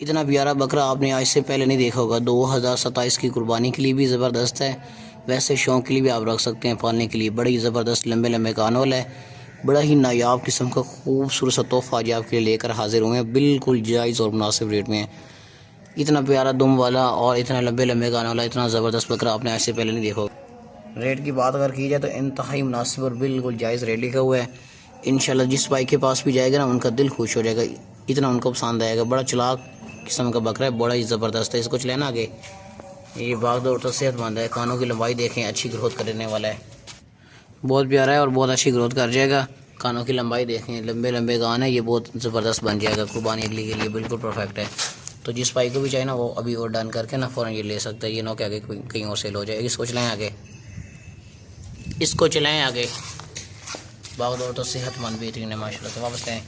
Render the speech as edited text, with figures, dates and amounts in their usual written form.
इतना प्यारा बकरा आपने आज से पहले नहीं देखा होगा। 2027 की कुर्बानी के लिए भी ज़बरदस्त है, वैसे शौक़ के लिए भी आप रख सकते हैं, पालने के लिए। बड़ा ही ज़बरदस्त लंबे लंबे कान वाला है, बड़ा ही नायाब किस्म का खूबसूरत सा तोहफ़ा आज आपके लिए लेकर हाजिर हुए हैं, बिल्कुल जायज़ और मुनासिब रेट में है। इतना प्यारा दुम वाला और इतना लंबे लंबे कान वाला इतना ज़बरदस्त बकरा आपने आज से पहले नहीं देखा होगा। रेट की बात अगर की जाए तो इंतहाई मुनासिब और बिल्कुल जायज़ रेट लिखा हुआ है। इंशाल्लाह जिस भाई के पास भी जाएगा ना, उनका दिल खुश हो जाएगा, इतना उनको पसंद आएगा। बड़ा चालाक किस्म का बकरा है, बड़ा ही ज़बरदस्त है। इसको चलेना आगे, ये भाग दौड़ तो सेहतमंद है। कानों की लंबाई देखें, अच्छी ग्रोथ करने वाला है, बहुत प्यारा है और बहुत अच्छी ग्रोथ कर जाएगा। कानों की लंबाई देखें, लंबे लंबे कान है, ये बहुत ज़बरदस्त बन जाएगा। कुर्बानी अगली के लिए बिल्कुल परफेक्ट है। तो जिस भाई को भी चाहिए ना, वो अभी और डन करके ना फ़ौरन ये ले सकता है। ये ना कि आगे कहीं और सेल हो जाए। इसको चलाएँ आगे, इसको चलाएँ आगे। भाग दौड़ तो सेहतमंद बेहतरीन है माशाल्लाह। तो वापस लें।